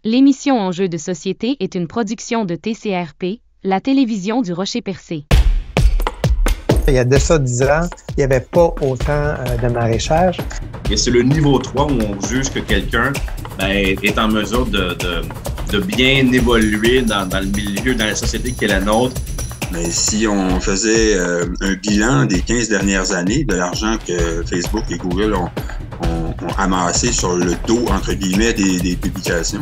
L'émission Enjeux de société est une production de TCRP, la télévision du Rocher-Percé. Il y a de ça 10 ans, il n'y avait pas autant de maraîchage. Et c'est le niveau 3 où on juge que quelqu'un est en mesure de bien évoluer dans le milieu, dans la société qui est la nôtre. Mais si on faisait un bilan des 15 dernières années de l'argent que Facebook et Google ont amassé sur le dos, entre guillemets, des publications.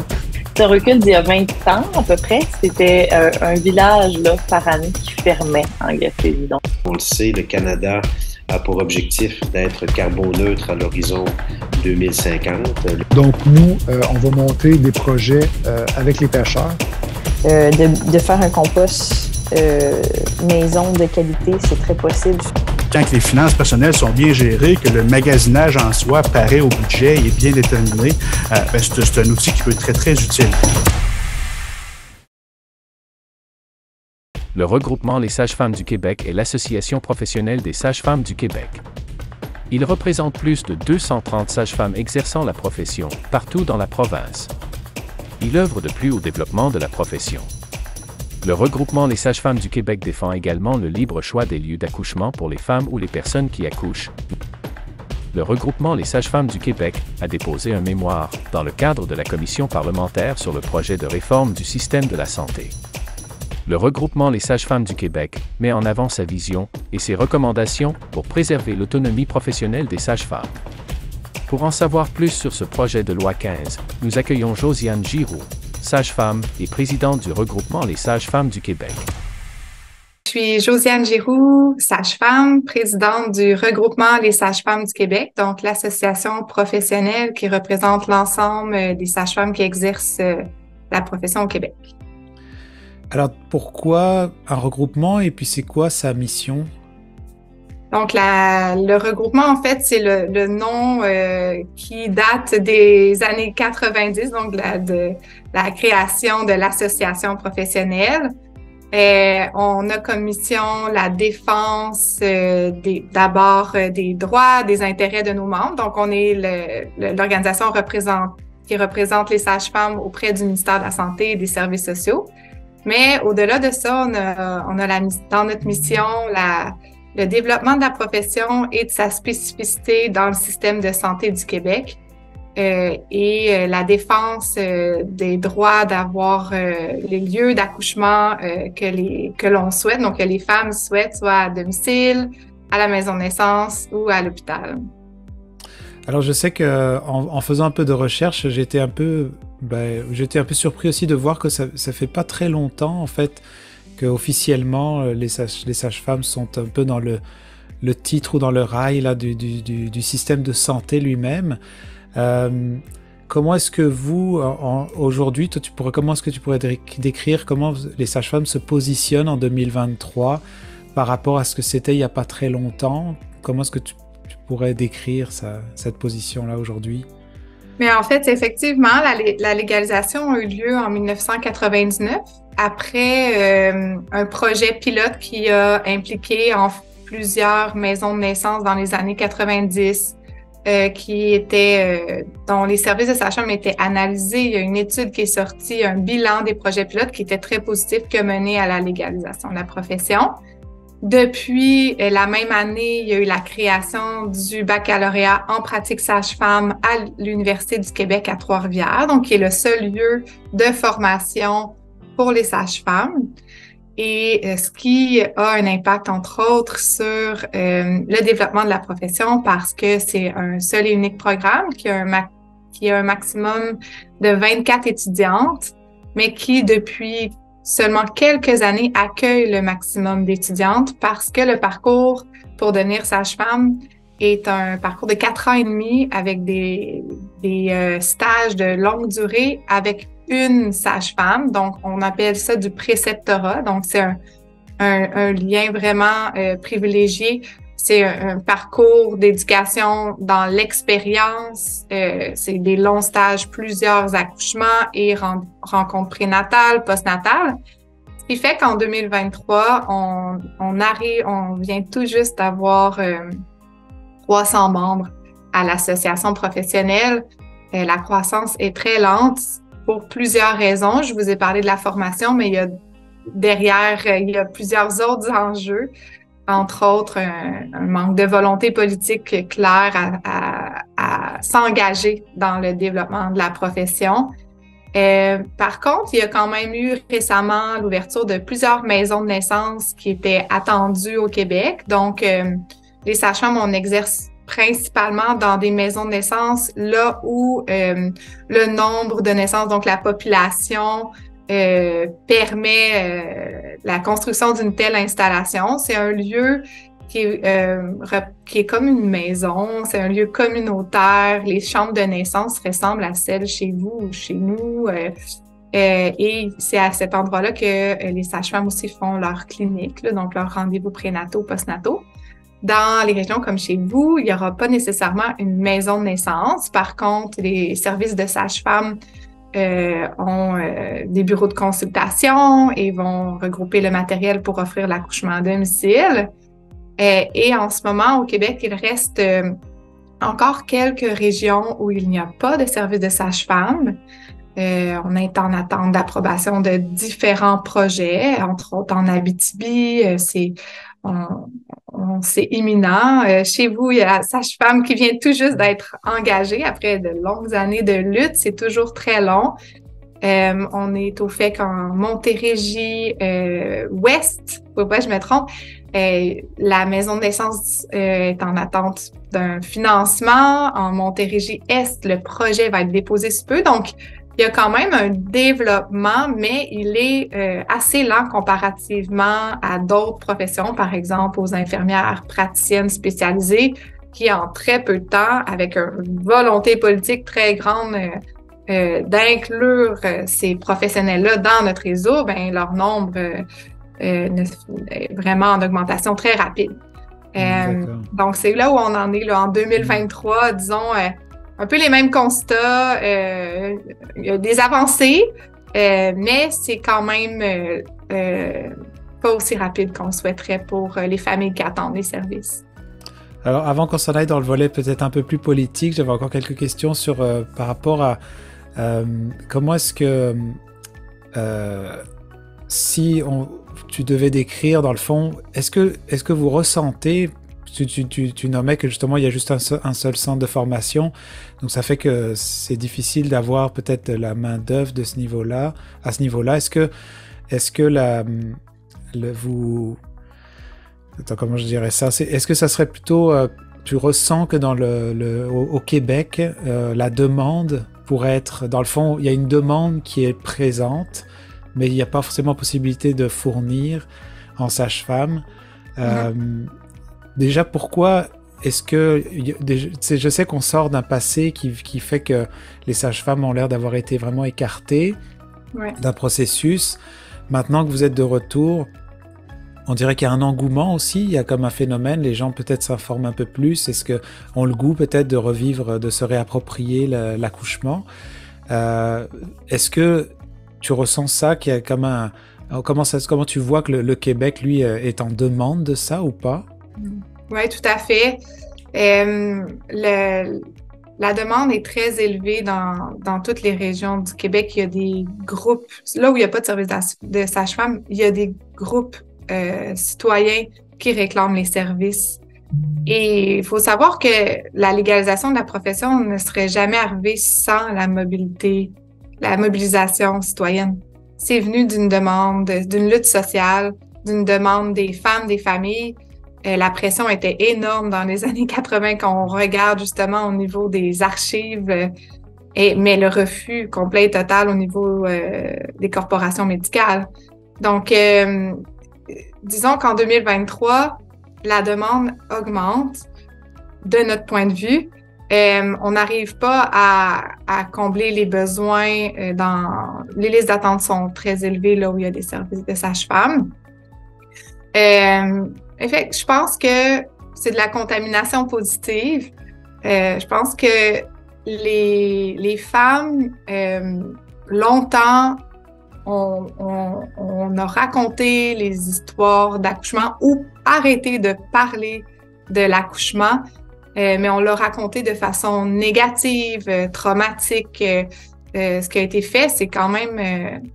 Ça recule d'il y a 20 ans à peu près. C'était un village là, par année qui fermait en Gaspésie. On le sait, le Canada a pour objectif d'être carboneutre à l'horizon 2050. Donc nous, on va monter des projets avec les pêcheurs. De faire un compost maison de qualité, c'est très possible. Quand les finances personnelles sont bien gérées, que le magasinage en soi paraît au budget et est bien déterminé, c'est un outil qui peut être très, très utile. Le regroupement Les Sages-Femmes du Québec est l'association professionnelle des sages-femmes du Québec. Il représente plus de 230 sages-femmes exerçant la profession partout dans la province. Il œuvre depuis au développement de la profession. Le regroupement Les Sages-Femmes du Québec défend également le libre choix des lieux d'accouchement pour les femmes ou les personnes qui accouchent. Le regroupement Les Sages-Femmes du Québec a déposé un mémoire dans le cadre de la commission parlementaire sur le projet de réforme du système de la santé. Le regroupement Les Sages-Femmes du Québec met en avant sa vision et ses recommandations pour préserver l'autonomie professionnelle des sages-femmes. Pour en savoir plus sur ce projet de loi 15, nous accueillons Josiane Giroux, sage-femme et présidente du regroupement Les Sages-Femmes du Québec. Je suis Josiane Giroux, sage-femme, présidente du regroupement Les Sages-Femmes du Québec, donc l'association professionnelle qui représente l'ensemble des sages-femmes qui exercent la profession au Québec. Alors pourquoi un regroupement et puis c'est quoi sa mission? Donc, le regroupement, en fait, c'est le nom qui date des années 90, donc de la création de l'association professionnelle. On a comme mission la défense d'abord des droits, des intérêts de nos membres. Donc, on est l'organisation qui représente les sages-femmes auprès du ministère de la Santé et des Services sociaux. Mais au-delà de ça, on a dans notre mission le développement de la profession et de sa spécificité dans le système de santé du Québec et la défense des droits d'avoir les lieux d'accouchement que l'on souhaite, donc que les femmes souhaitent, soit à domicile, à la maison de naissance ou à l'hôpital. Alors je sais qu'en faisant un peu de recherche, j'étais un peu surpris aussi de voir que ça fait pas très longtemps en fait qu'officiellement les sages-femmes sont un peu dans le titre ou dans le rail là, du système de santé lui-même. Comment est-ce que vous, aujourd'hui, comment est-ce que tu pourrais décrire comment les sages-femmes se positionnent en 2023 par rapport à ce que c'était il n'y a pas très longtemps? Comment est-ce que tu pourrais décrire cette position-là aujourd'hui? Mais en fait, effectivement, la légalisation a eu lieu en 1999 après un projet pilote qui a impliqué plusieurs maisons de naissance dans les années 90 dont les services de sage-femme étaient analysés. Il y a une étude qui est sortie, un bilan des projets pilotes qui était très positif qui a mené à la légalisation de la profession. Depuis la même année, il y a eu la création du baccalauréat en pratique sage-femme à l'Université du Québec à Trois-Rivières, donc qui est le seul lieu de formation pour les sages-femmes. Et ce qui a un impact, entre autres, sur le développement de la profession parce que c'est un seul et unique programme qui a un maximum de 24 étudiantes, mais qui, depuis seulement quelques années, accueille le maximum d'étudiantes parce que le parcours pour devenir sage-femme est un parcours de 4 ans et demi avec des stages de longue durée avec une sage-femme. Donc, on appelle ça du préceptorat. Donc, c'est un lien vraiment privilégié. C'est un parcours d'éducation dans l'expérience. C'est des longs stages, plusieurs accouchements et rencontres prénatales, postnatales. Ce qui fait qu'en 2023, on vient tout juste d'avoir 300 membres à l'association professionnelle. La croissance est très lente. pour plusieurs raisons. Je vous ai parlé de la formation, mais derrière, il y a plusieurs autres enjeux, entre autres un manque de volonté politique claire à s'engager dans le développement de la profession. Par contre, il y a quand même eu récemment l'ouverture de plusieurs maisons de naissance qui étaient attendues au Québec. Donc, les sages-femmes, on exerce principalement dans des maisons de naissance là où le nombre de naissances, donc la population, permet la construction d'une telle installation. C'est un lieu qui est comme une maison, c'est un lieu communautaire. Les chambres de naissance ressemblent à celles chez vous ou chez nous. Et c'est à cet endroit-là que les sages-femmes aussi font leur clinique, là, donc leurs rendez-vous prénataux, postnataux. Dans les régions comme chez vous, il n'y aura pas nécessairement une maison de naissance. Par contre, les services de sages-femmes ont des bureaux de consultation et vont regrouper le matériel pour offrir l'accouchement à domicile. Et en ce moment, au Québec, il reste encore quelques régions où il n'y a pas de service de sage-femme. On est en attente d'approbation de différents projets, entre autres en Abitibi, c'est imminent. Chez vous, il y a la sage-femme qui vient tout juste d'être engagée après de longues années de lutte. C'est toujours très long. On est au fait qu'en Montérégie Ouest, faut pas que je me trompe, la maison de naissance est en attente d'un financement. En Montérégie Est, le projet va être déposé sous peu. Donc, il y a quand même un développement, mais il est assez lent comparativement à d'autres professions, par exemple aux infirmières praticiennes spécialisées, qui en très peu de temps, avec une volonté politique très grande d'inclure ces professionnels-là dans notre réseau, ben leur nombre est vraiment en augmentation très rapide. Donc, c'est là où on en est là, en 2023, disons, un peu les mêmes constats. Il y a des avancées, mais c'est quand même pas aussi rapide qu'on souhaiterait pour les familles qui attendent les services. Alors, avant qu'on s'en aille dans le volet peut-être un peu plus politique, j'avais encore quelques questions par rapport à comment est-ce que si tu devais décrire dans le fond, est-ce que vous ressentez, tu nommais que justement il y a juste un seul centre de formation, donc ça fait que c'est difficile d'avoir peut-être la main d'œuvre de ce niveau-là, à ce niveau-là. Est-ce que vous, attends, comment je dirais ça, est-ce que ça serait plutôt tu ressens que au Québec la demande pourrait être, dans le fond, il y a une demande qui est présente, mais il n'y a pas forcément possibilité de fournir en sage-femme. Déjà, pourquoi est-ce que... Je sais qu'on sort d'un passé qui fait que les sages-femmes ont l'air d'avoir été vraiment écartées d'un processus. Maintenant que vous êtes de retour, on dirait qu'il y a un engouement aussi, il y a comme un phénomène, les gens peut-être s'informent un peu plus. Est-ce qu'on le goût peut-être de revivre, de se réapproprier l'accouchement? Est-ce que tu ressens ça, qu'il y a comme un... Comment tu vois que le Québec, lui, est en demande de ça ou pas? Oui, tout à fait. La demande est très élevée dans toutes les régions du Québec. Il y a des groupes, là où il n'y a pas de service de sage-femme, il y a des groupes citoyens qui réclament les services. Et il faut savoir que la légalisation de la profession ne serait jamais arrivée sans la mobilisation citoyenne. C'est venu d'une demande, d'une lutte sociale, d'une demande des femmes, des familles. La pression était énorme dans les années 80 quand on regarde justement au niveau des archives, mais le refus complet et total au niveau des corporations médicales. Donc, disons qu'en 2023, la demande augmente de notre point de vue. On n'arrive pas à combler les besoins dans... Les listes d'attente sont très élevées là où il y a des services de sage-femme. En fait, je pense que c'est de la contamination positive. Je pense que les femmes, longtemps, on a raconté les histoires d'accouchement ou arrêté de parler de l'accouchement, mais on l'a raconté de façon négative, traumatique. ce qui a été fait, c'est quand même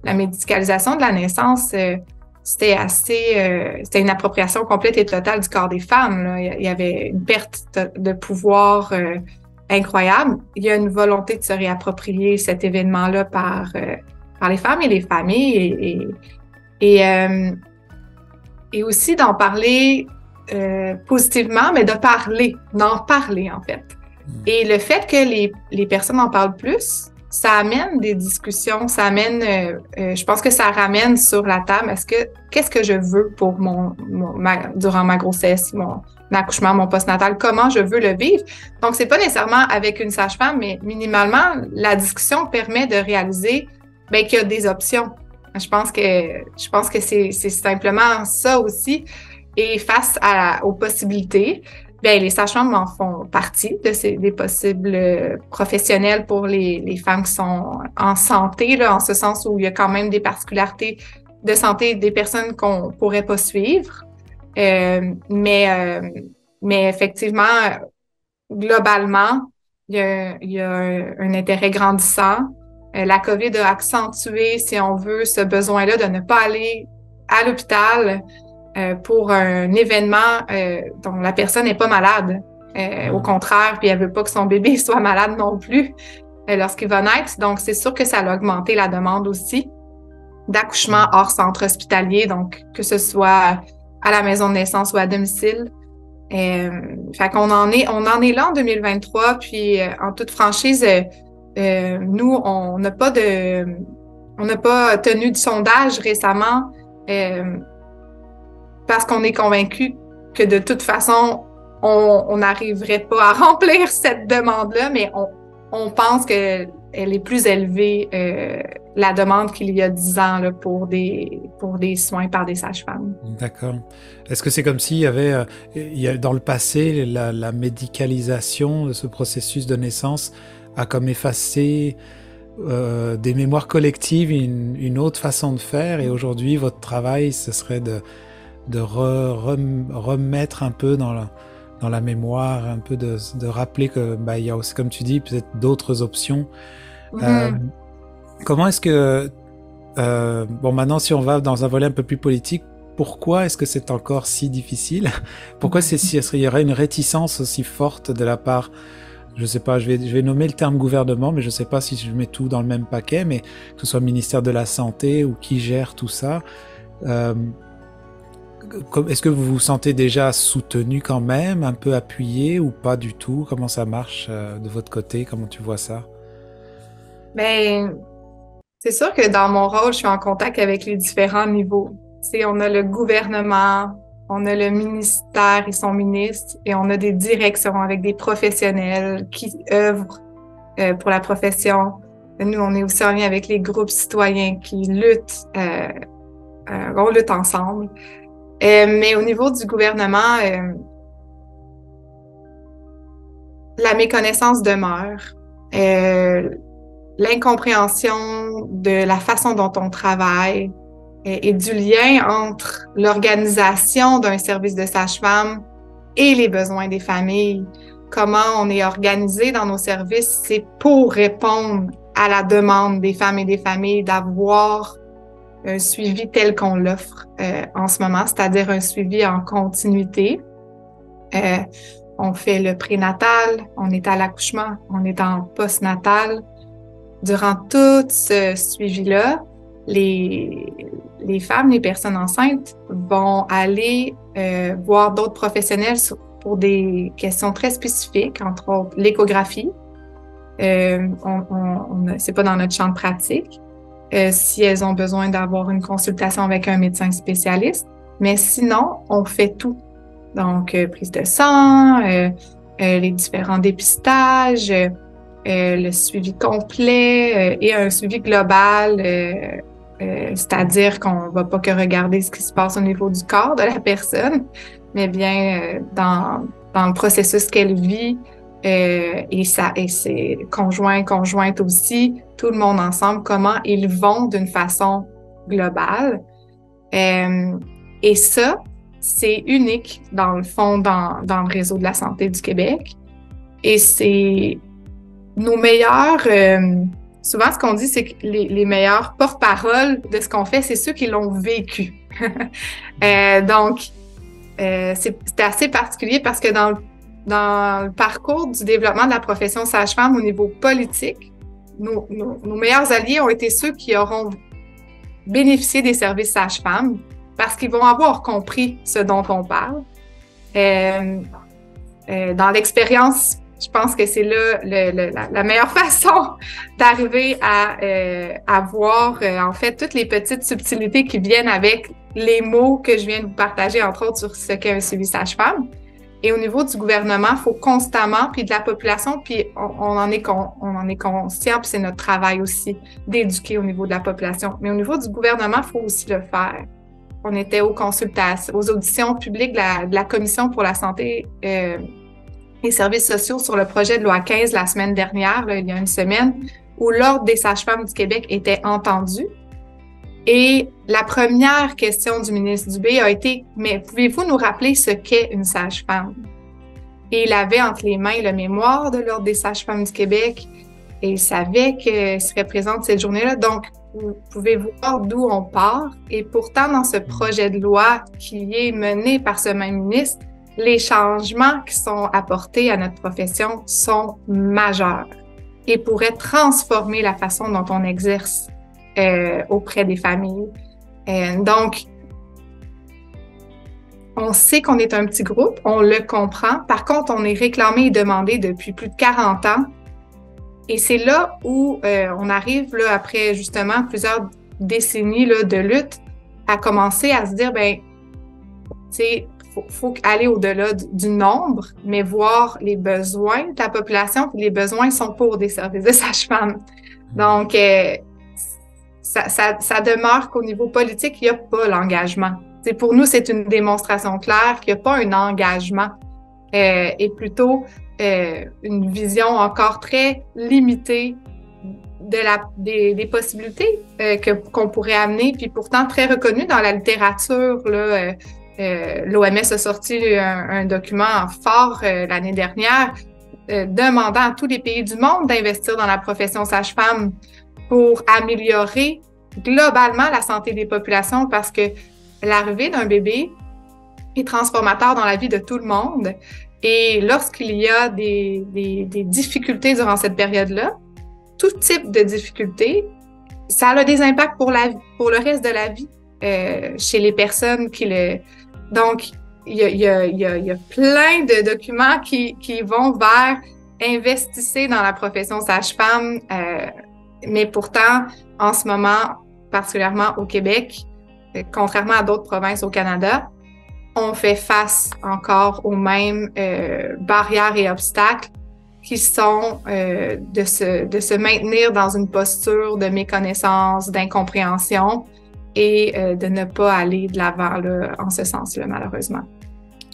la médicalisation de la naissance. C'était une appropriation complète et totale du corps des femmes, là. Il y avait une perte de pouvoir incroyable. Il y a une volonté de se réapproprier cet événement-là par les femmes et les familles et aussi d'en parler positivement, mais d'en parler en fait. Et le fait que les personnes en parlent plus, ça amène des discussions, ça amène, je pense que ça ramène sur la table, qu'est-ce que je veux pour durant ma grossesse, mon accouchement, mon postnatal, comment je veux le vivre. Donc, c'est pas nécessairement avec une sage-femme, mais minimalement, la discussion permet de réaliser qu'il y a des options. Je pense que c'est simplement ça aussi. Et face aux possibilités, les sages-femmes en font partie des possibles professionnels pour les femmes qui sont en santé, là, en ce sens où il y a quand même des particularités de santé des personnes qu'on pourrait pas suivre. Mais effectivement, globalement, il y a un intérêt grandissant. La COVID a accentué, si on veut, ce besoin-là de ne pas aller à l'hôpital pour un événement dont la personne n'est pas malade. Au contraire, puis elle veut pas que son bébé soit malade non plus lorsqu'il va naître. Donc, c'est sûr que ça a augmenté la demande aussi d'accouchement hors centre hospitalier, donc que ce soit à la maison de naissance ou à domicile. Fait qu'on en est là en 2023, puis en toute franchise, nous, on n'a pas tenu de sondage récemment parce qu'on est convaincu que de toute façon, on n'arriverait pas à remplir cette demande-là, mais on pense qu'elle est plus élevée, la demande qu'il y a 10 ans là, pour des soins par des sages-femmes. D'accord. Est-ce que c'est comme s'il y avait, dans le passé, la médicalisation de ce processus de naissance a comme effacé des mémoires collectives, une autre façon de faire, et aujourd'hui, votre travail, ce serait de remettre un peu dans la mémoire, un peu de rappeler que il y a aussi, comme tu dis, peut-être d'autres options. Comment est-ce que maintenant, si on va dans un volet un peu plus politique, pourquoi est-ce que c'est encore si difficile? Pourquoi il y aurait une réticence aussi forte de la part, je sais pas, je vais nommer le terme gouvernement, mais je sais pas si je mets tout dans le même paquet, mais que ce soit le ministère de la Santé ou qui gère tout ça. Est-ce que vous vous sentez déjà soutenu quand même, un peu appuyé ou pas du tout? Comment ça marche de votre côté? Comment tu vois ça? C'est sûr que dans mon rôle, je suis en contact avec les différents niveaux. On a le gouvernement, on a le ministère et son ministre, et on a des directions avec des professionnels qui œuvrent pour la profession. Nous, on est aussi en lien avec les groupes citoyens qui luttent, on lutte ensemble. Mais au niveau du gouvernement, la méconnaissance demeure. L'incompréhension de la façon dont on travaille et du lien entre l'organisation d'un service de sage-femme et les besoins des familles. Comment on est organisé dans nos services, c'est pour répondre à la demande des femmes et des familles d'avoir un suivi tel qu'on l'offre en ce moment, c'est-à-dire un suivi en continuité. On fait le prénatal, on est à l'accouchement, on est en postnatal. Durant tout ce suivi-là, les femmes, les personnes enceintes vont aller voir d'autres professionnels pour des questions très spécifiques, entre autres l'échographie. C'est pas dans notre champ de pratique. Si elles ont besoin d'avoir une consultation avec un médecin spécialiste, mais sinon, on fait tout. Donc, prise de sang, les différents dépistages, le suivi complet et un suivi global, c'est-à-dire qu'on va pas que regarder ce qui se passe au niveau du corps de la personne, mais bien dans le processus qu'elle vit et ses conjointes aussi, tout le monde ensemble, comment ils vont d'une façon globale. Et ça, c'est unique dans le fond dans le réseau de la santé du Québec. Et c'est nos meilleurs souvent, ce qu'on dit, c'est que les meilleurs porte-parole de ce qu'on fait, c'est ceux qui l'ont vécu. Donc, c'était assez particulier parce que dans le parcours du développement de la profession sage-femme au niveau politique, nos meilleurs alliés ont été ceux qui auront bénéficié des services sage-femme parce qu'ils vont avoir compris ce dont on parle. Dans l'expérience, je pense que c'est là la meilleure façon d'arriver à voir en fait toutes les petites subtilités qui viennent avec les mots que je viens de vous partager, entre autres sur ce qu'est un suivi sage-femme. Et au niveau du gouvernement, il faut constamment, puis de la population, puis on en est conscient, puis c'est notre travail aussi d'éduquer au niveau de la population. Mais au niveau du gouvernement, il faut aussi le faire. On était aux auditions publiques de la Commission pour la santé et services sociaux sur le projet de loi 15 la semaine dernière, là, il y a une semaine, où l'Ordre des sages-femmes du Québec était entendu. Et la première question du ministre Dubé a été « Mais pouvez-vous nous rappeler ce qu'est une sage-femme? » Et il avait entre les mains le mémoire de l'Ordre des sages-femmes du Québec et il savait qu'il serait présent cette journée-là. Donc, vous pouvez voir d'où on part. Et pourtant, dans ce projet de loi qui est mené par ce même ministre, les changements qui sont apportés à notre profession sont majeurs et pourraient transformer la façon dont on exerce auprès des familles. Donc, on sait qu'on est un petit groupe, on le comprend. Par contre, on est réclamé et demandé depuis plus de 40 ans. Et c'est là où on arrive, là, après justement plusieurs décennies là, de lutte, à commencer à se dire, ben, tu sais, faut aller au-delà du nombre, mais voir les besoins de la population, puis les besoins sont pour des services de sage-femme. Donc, ça demeure qu'au niveau politique, il n'y a pas l'engagement. T'sais, pour nous, c'est une démonstration claire qu'il n'y a pas un engagement et plutôt une vision encore très limitée des possibilités qu'on pourrait amener, puis pourtant très reconnue dans la littérature. L'OMS a sorti un document fort l'année dernière demandant à tous les pays du monde d'investir dans la profession sage-femme pour améliorer globalement la santé des populations parce que l'arrivée d'un bébé est transformateur dans la vie de tout le monde. Et lorsqu'il y a des difficultés durant cette période-là, tout type de difficultés, ça a des impacts pour le reste de la vie chez les personnes qui le... Donc, il y a plein de documents qui vont vers investissez dans la profession sage-femme, mais pourtant, en ce moment, particulièrement au Québec, contrairement à d'autres provinces au Canada, on fait face encore aux mêmes barrières et obstacles qui sont de se maintenir dans une posture de méconnaissance, d'incompréhension et de ne pas aller de l'avant là, en ce sens-là, malheureusement.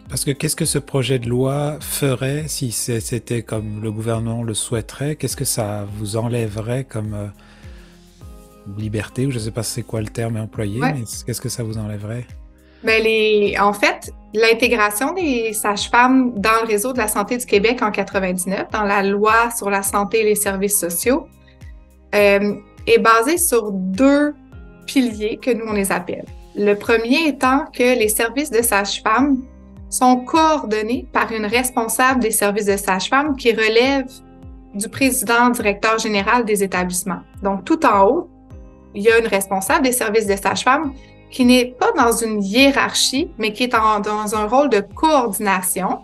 Parce que qu'est-ce que ce projet de loi ferait si c'était comme le gouvernement le souhaiterait? Qu'est-ce que ça vous enlèverait comme liberté, ou je ne sais pas c'est quoi le terme employé, ouais. Mais qu'est-ce que ça vous enlèverait? Ben en fait, l'intégration des sages-femmes dans le réseau de la santé du Québec en 99, dans la loi sur la santé et les services sociaux, est basée sur 2 piliers que nous, on les appelle. Le premier étant que les services de sages-femmes sont coordonnés par une responsable des services de sages-femmes qui relève du président directeur général des établissements. Donc, tout en haut, il y a une responsable des services de sages-femmes qui n'est pas dans une hiérarchie, mais qui est dans un rôle de coordination,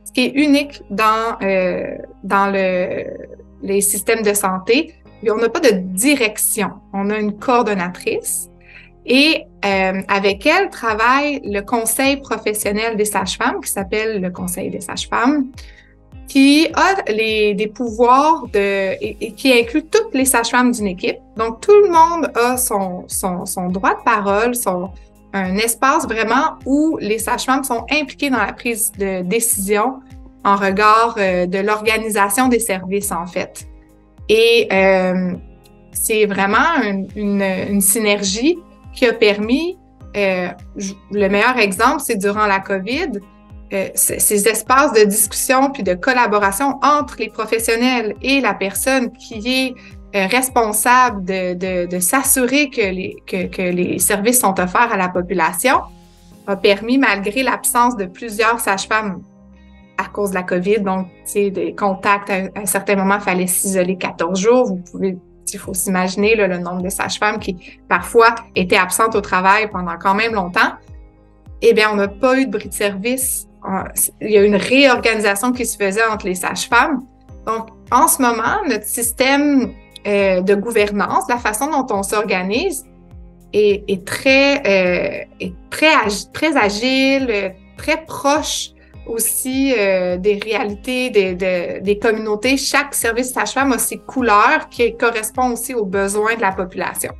ce qui est unique dans les systèmes de santé. On n'a pas de direction, on a une coordonnatrice et avec elle travaille le conseil professionnel des sages-femmes qui s'appelle le Conseil des sages-femmes, qui a des pouvoirs et qui inclut toutes les sages-femmes d'une équipe. Donc, tout le monde a son droit de parole, un espace vraiment où les sages-femmes sont impliquées dans la prise de décision en regard de l'organisation des services, en fait. Et c'est vraiment une synergie qui a permis, le meilleur exemple, c'est durant la COVID, ces espaces de discussion puis de collaboration entre les professionnels et la personne qui est responsable de s'assurer que les services sont offerts à la population a permis, malgré l'absence de plusieurs sages-femmes à cause de la COVID, donc, tu sais, des contacts, à un certain moment, il fallait s'isoler 14 jours. Il faut s'imaginer le nombre de sages-femmes qui, parfois, étaient absentes au travail pendant quand même longtemps. Eh bien, on n'a pas eu de bris de service. Il y a une réorganisation qui se faisait entre les sages-femmes. Donc, en ce moment, notre système de gouvernance, la façon dont on s'organise est très agile, très proche aussi des réalités des communautés. Chaque service sage-femme a ses couleurs qui correspondent aussi aux besoins de la population.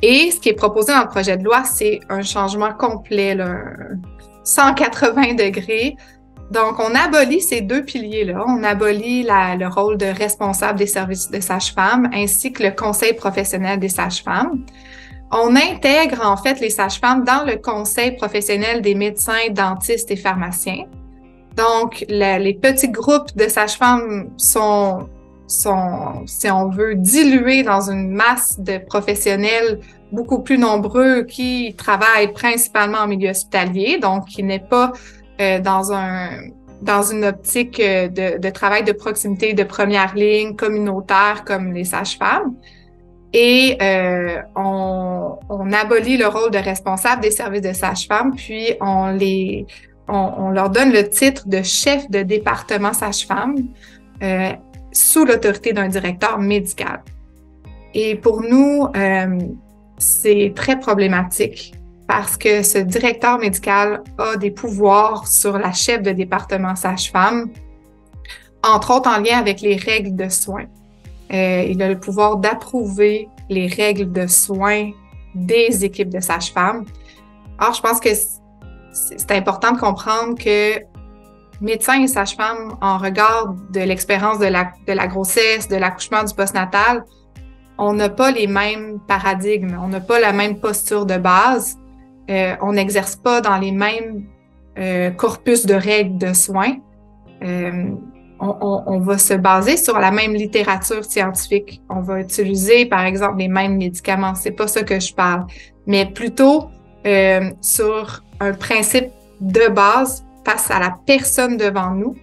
Et ce qui est proposé dans le projet de loi, c'est un changement complet, là, 180 degrés. Donc, on abolit ces deux piliers-là. On abolit le rôle de responsable des services de sage-femme ainsi que le conseil professionnel des sages-femmes. On intègre en fait les sages-femmes dans le conseil professionnel des médecins, dentistes et pharmaciens. Donc, les petits groupes de sages-femmes sont, si on veut, dilués dans une masse de professionnels beaucoup plus nombreux qui travaillent principalement en milieu hospitalier, donc qui n'est pas dans une optique de travail de proximité, de première ligne, communautaire comme les sages-femmes. Et on abolit le rôle de responsable des services de sage-femme, puis on leur donne le titre de chef de département sage-femme sous l'autorité d'un directeur médical. Et pour nous, c'est très problématique parce que ce directeur médical a des pouvoirs sur la chef de département sage-femme, entre autres en lien avec les règles de soins. Il a le pouvoir d'approuver les règles de soins des équipes de sages-femmes. Alors, je pense que c'est important de comprendre que médecins et sages-femmes, en regard de l'expérience de la grossesse, de l'accouchement, du postnatal, on n'a pas les mêmes paradigmes, on n'a pas la même posture de base, on n'exerce pas dans les mêmes corpus de règles de soins. On va se baser sur la même littérature scientifique. On va utiliser, par exemple, les mêmes médicaments. C'est pas ça que je parle, mais plutôt sur un principe de base face à la personne devant nous.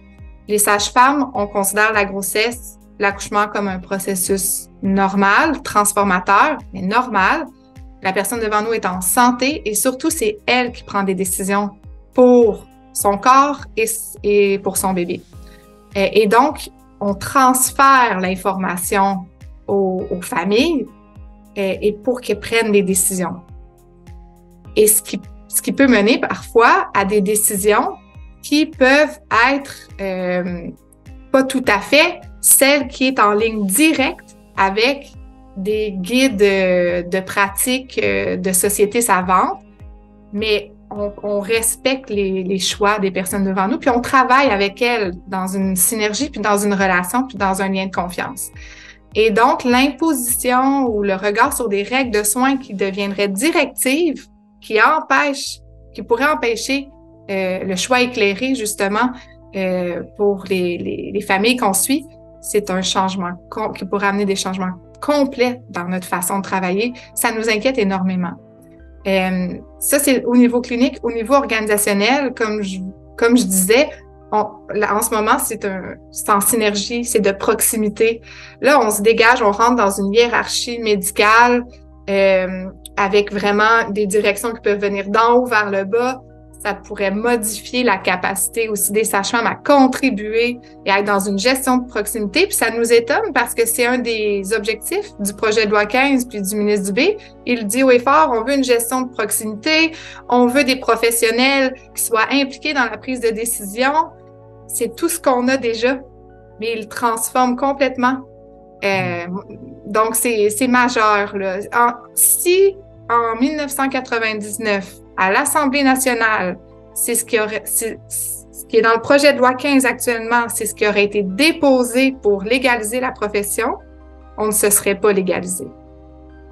Les sages-femmes, on considère la grossesse, l'accouchement comme un processus normal, transformateur, mais normal. La personne devant nous est en santé et surtout, c'est elle qui prend des décisions pour son corps et pour son bébé. Et donc, on transfère l'information aux familles et pour qu'elles prennent des décisions. Et ce qui peut mener parfois à des décisions qui peuvent être pas tout à fait celle qui est en ligne directe avec des guides de pratiques de sociétés savantes, mais on respecte les choix des personnes devant nous, puis on travaille avec elles dans une synergie, puis dans une relation, puis dans un lien de confiance. Et donc, l'imposition ou le regard sur des règles de soins qui deviendraient directives, qui pourraient empêcher le choix éclairé, justement, pour les familles qu'on suit, c'est un changement qui pourrait amener des changements complets dans notre façon de travailler. Ça nous inquiète énormément. Ça, c'est au niveau clinique. Au niveau organisationnel, comme je disais, en ce moment, c'est en synergie, c'est de proximité. Là, on se dégage, on rentre dans une hiérarchie médicale avec vraiment des directions qui peuvent venir d'en haut vers le bas. Ça pourrait modifier la capacité aussi des sages-femmes à contribuer et à être dans une gestion de proximité. Puis ça nous étonne parce que c'est un des objectifs du projet de loi 15 puis du ministre Dubé. Il dit haut et fort, on veut une gestion de proximité, on veut des professionnels qui soient impliqués dans la prise de décision. C'est tout ce qu'on a déjà, mais il transforme complètement. Donc, c'est majeur, là. Si en 1999, à l'Assemblée nationale, c'est ce qui est dans le projet de loi 15 actuellement, c'est ce qui aurait été déposé pour légaliser la profession, on ne se serait pas légalisé.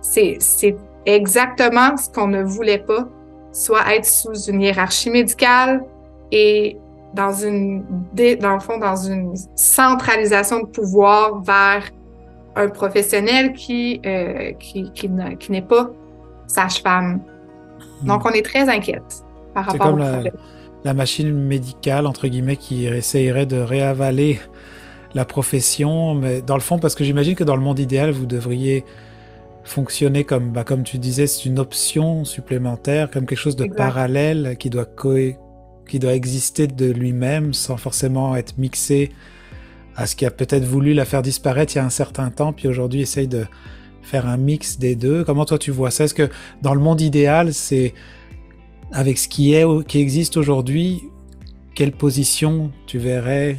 C'est exactement ce qu'on ne voulait pas, soit être sous une hiérarchie médicale et dans le fond, dans une centralisation de pouvoir vers un professionnel qui n'est pas sage-femme. Donc, on est très inquiète par rapport au projet. La machine médicale, entre guillemets, qui essayerait de réavaler la profession, mais dans le fond, parce que j'imagine que dans le monde idéal, vous devriez fonctionner comme tu disais, c'est une option supplémentaire, comme quelque chose de parallèle qui doit exister de lui-même sans forcément être mixé à ce qui a peut-être voulu la faire disparaître il y a un certain temps, puis aujourd'hui essaye de faire un mix des deux. Comment toi tu vois ça? Est-ce que dans le monde idéal, c'est avec ce qui existe aujourd'hui, quelle position tu verrais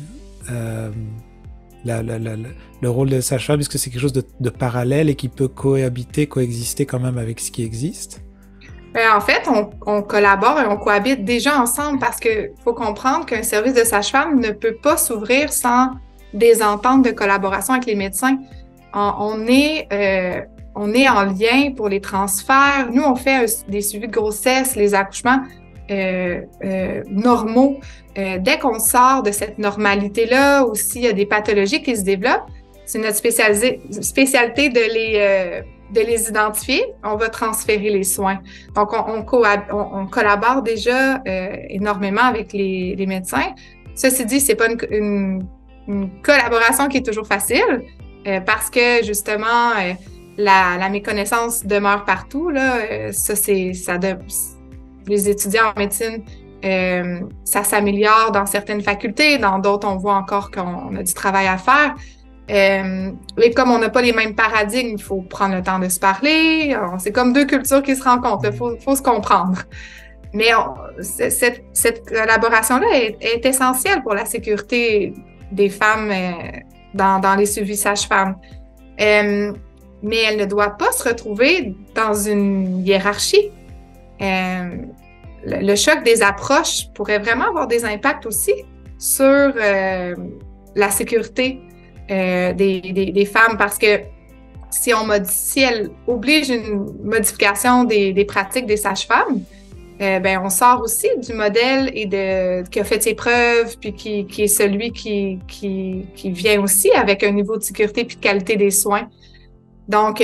le rôle de sage-femme? Est-ce que c'est quelque chose de parallèle et qui peut coexister quand même avec ce qui existe? En fait, on collabore et on cohabite déjà ensemble parce qu'il faut comprendre qu'un service de sage-femme ne peut pas s'ouvrir sans des ententes de collaboration avec les médecins. On est en lien pour les transferts. Nous, on fait des suivis de grossesse, les accouchements normaux. Dès qu'on sort de cette normalité-là, ou s'il y a des pathologies qui se développent, c'est notre spécialité de les identifier. On va transférer les soins. Donc, on collabore déjà énormément avec les médecins. Ceci dit, c'est pas une collaboration qui est toujours facile parce que, justement, la méconnaissance demeure partout. Là. Les étudiants en médecine, ça s'améliore dans certaines facultés, dans d'autres, on voit encore qu'on a du travail à faire. Et comme on n'a pas les mêmes paradigmes, il faut prendre le temps de se parler. C'est comme deux cultures qui se rencontrent, il faut se comprendre. Mais cette collaboration-là est essentielle pour la sécurité des femmes dans les suivis sages-femmes. Mais elle ne doit pas se retrouver dans une hiérarchie. Le choc des approches pourrait vraiment avoir des impacts aussi sur la sécurité des femmes parce que si elle oblige une modification des pratiques des sages-femmes, on sort aussi du modèle qui a fait ses preuves puis qui est celui qui vient aussi avec un niveau de sécurité puis de qualité des soins. Donc,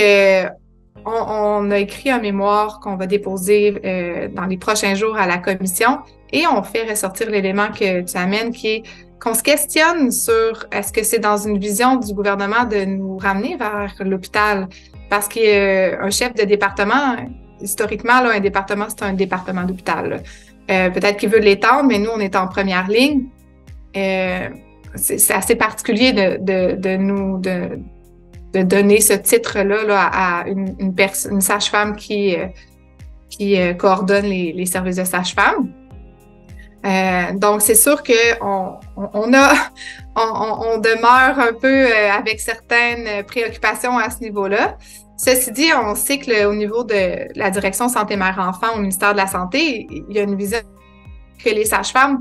on a écrit un mémoire qu'on va déposer dans les prochains jours à la commission et on fait ressortir l'élément que tu amènes qui est qu'on se questionne sur est-ce que c'est dans une vision du gouvernement de nous ramener vers l'hôpital parce qu'un chef de département, historiquement, là, un département, c'est un département d'hôpital. Peut-être qu'il veut l'étendre, mais nous, on est en première ligne. C'est assez particulier de donner ce titre-là là, à une sage-femme qui coordonne les services de sage-femme. Donc, c'est sûr qu'on demeure un peu avec certaines préoccupations à ce niveau-là. Ceci dit, on sait que au niveau de la direction santé-mère-enfant au ministère de la Santé, il y a une vision que les sages-femmes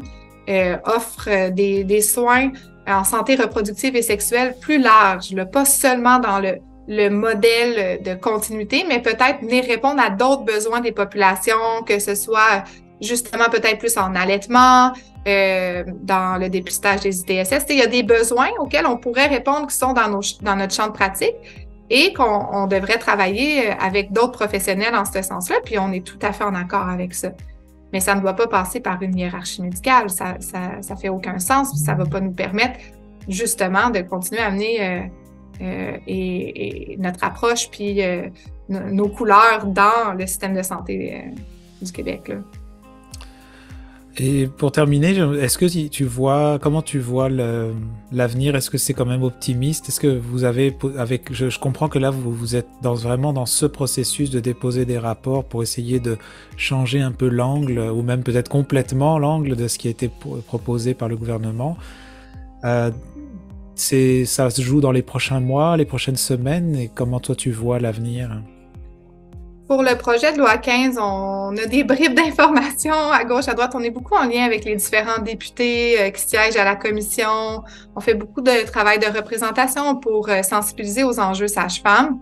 offrent des soins en santé reproductive et sexuelle plus larges, là, pas seulement dans le modèle de continuité, mais peut-être venir répondre à d'autres besoins des populations, que ce soit justement peut-être plus en allaitement, dans le dépistage des ITSS. Il y a des besoins auxquels on pourrait répondre qui sont dans notre champ de pratique et qu'on devrait travailler avec d'autres professionnels en ce sens-là, puis on est tout à fait en accord avec ça. Mais ça ne doit pas passer par une hiérarchie médicale, ça fait aucun sens, puis ça ne va pas nous permettre justement de continuer à amener et notre approche puis nos couleurs dans le système de santé du Québec, là. Et pour terminer, est-ce que comment tu vois l'avenir? Est-ce que c'est quand même optimiste? Est-ce que vous avez, je comprends que là, vous êtes vraiment dans ce processus de déposer des rapports pour essayer de changer un peu l'angle, ou même peut-être complètement l'angle de ce qui a été proposé par le gouvernement. Ça se joue dans les prochains mois, les prochaines semaines, et comment toi tu vois l'avenir? Pour le projet de loi 15, on a des bribes d'informations à gauche, à droite. On est beaucoup en lien avec les différents députés qui siègent à la commission. On fait beaucoup de travail de représentation pour sensibiliser aux enjeux sages-femmes.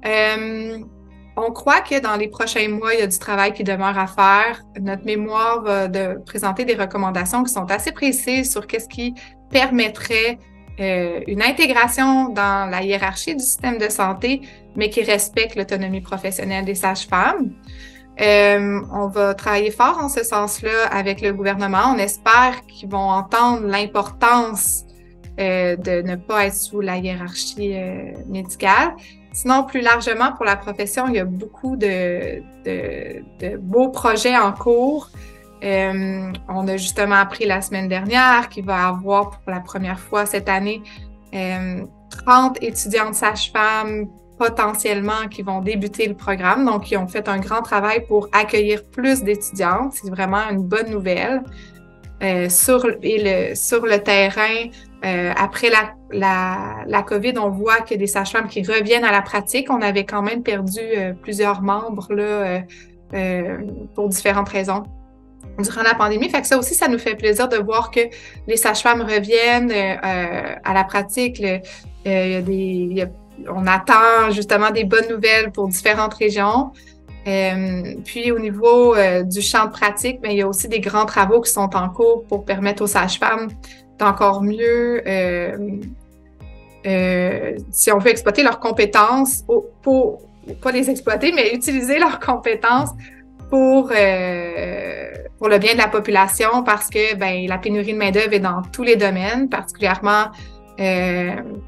On croit que dans les prochains mois, il y a du travail qui demeure à faire. Notre mémoire va présenter des recommandations qui sont assez précises sur qu'est-ce qui permettrait une intégration dans la hiérarchie du système de santé, mais qui respecte l'autonomie professionnelle des sages-femmes. On va travailler fort en ce sens-là avec le gouvernement. On espère qu'ils vont entendre l'importance de ne pas être sous la hiérarchie médicale. Sinon, plus largement, pour la profession, il y a beaucoup de beaux projets en cours. On a justement appris la semaine dernière qu'il va y avoir pour la première fois cette année 30 étudiantes sages-femmes potentiellement qui vont débuter le programme. Donc, ils ont fait un grand travail pour accueillir plus d'étudiantes. C'est vraiment une bonne nouvelle. Sur le terrain, après la COVID, on voit que des sages-femmes qui reviennent à la pratique. On avait quand même perdu plusieurs membres là, pour différentes raisons durant la pandémie. Fait que ça aussi, ça nous fait plaisir de voir que les sages-femmes reviennent à la pratique. On attend justement des bonnes nouvelles pour différentes régions. Puis au niveau du champ de pratique, bien, il y a aussi des grands travaux qui sont en cours pour permettre aux sages-femmes d'encore mieux, si on veut exploiter leurs compétences, pas les exploiter, mais utiliser leurs compétences pour le bien de la population, parce que ben, la pénurie de main-d'œuvre est dans tous les domaines, particulièrement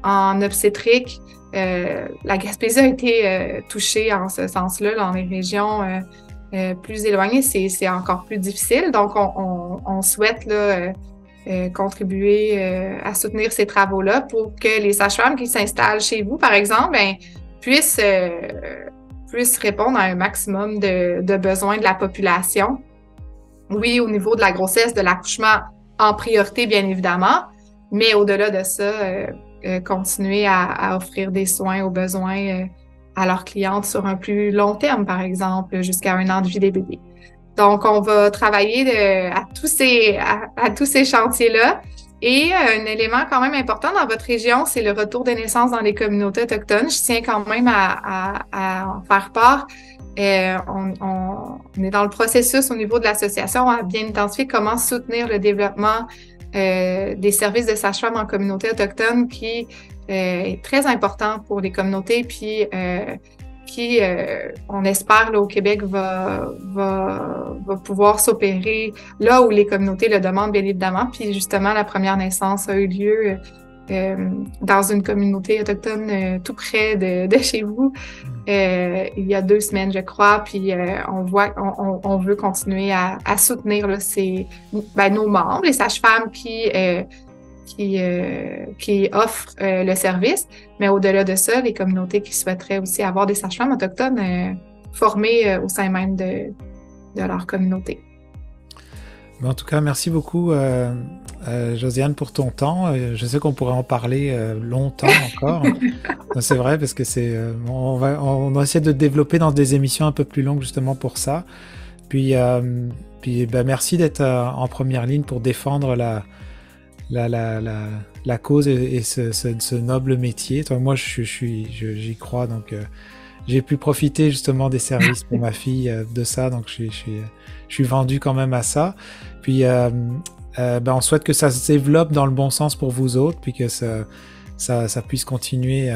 en obstétrique. La Gaspésie a été touchée en ce sens-là, dans les régions plus éloignées, c'est encore plus difficile. Donc, on souhaite là, contribuer à soutenir ces travaux-là pour que les sages-femmes qui s'installent chez vous, par exemple, ben, puissent répondre à un maximum de besoins de la population. Oui, au niveau de la grossesse, de l'accouchement, en priorité, bien évidemment, mais au-delà de ça, continuer à offrir des soins aux besoins à leurs clientes sur un plus long terme, par exemple, jusqu'à 1 an de vie des bébés. Donc, on va travailler à tous ces chantiers-là. Et un élément quand même important dans votre région, c'est le retour des naissances dans les communautés autochtones. Je tiens quand même à en faire part. On est dans le processus au niveau de l'association à bien identifier comment soutenir le développement des services de sage-femme en communauté autochtone qui est très important pour les communautés, puis qui, on espère, là, au Québec, va pouvoir s'opérer là où les communautés le demandent, bien évidemment. Puis justement, la première naissance a eu lieu dans une communauté autochtone tout près de chez vous il y a 2 semaines, je crois. Puis on veut continuer à soutenir là, nos membres, les sages-femmes qui offrent le service, mais au-delà de ça, les communautés qui souhaiteraient aussi avoir des sages-femmes autochtones formées au sein même de leur communauté. En tout cas, merci beaucoup, Josiane, pour ton temps. Je sais qu'on pourrait en parler longtemps encore. C'est vrai, parce que on va essayer de développer dans des émissions un peu plus longues justement pour ça. Puis merci d'être en première ligne pour défendre la cause et ce noble métier. Moi, j'y crois, donc j'ai pu profiter justement des services pour ma fille de ça, donc je suis vendu quand même à ça. Puis on souhaite que ça se développe dans le bon sens pour vous autres, puis que ça puisse continuer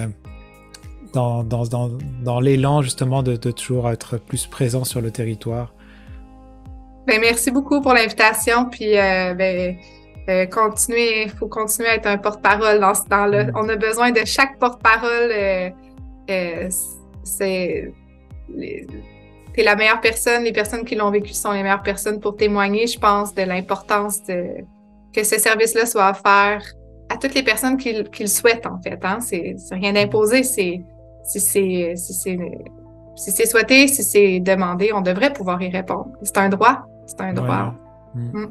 dans l'élan justement de toujours être plus présent sur le territoire. Ben, merci beaucoup pour l'invitation, puis il faut continuer à être un porte-parole dans ce temps-là. On a besoin de chaque porte-parole. T'es la meilleure personne. Les personnes qui l'ont vécu sont les meilleures personnes pour témoigner, je pense, de l'importance que ce service-là soit offert à toutes les personnes qui le souhaitent, en fait. Hein? C'est rien d'imposé. Si c'est souhaité, si c'est demandé, on devrait pouvoir y répondre. C'est un droit. C'est un droit. Voilà.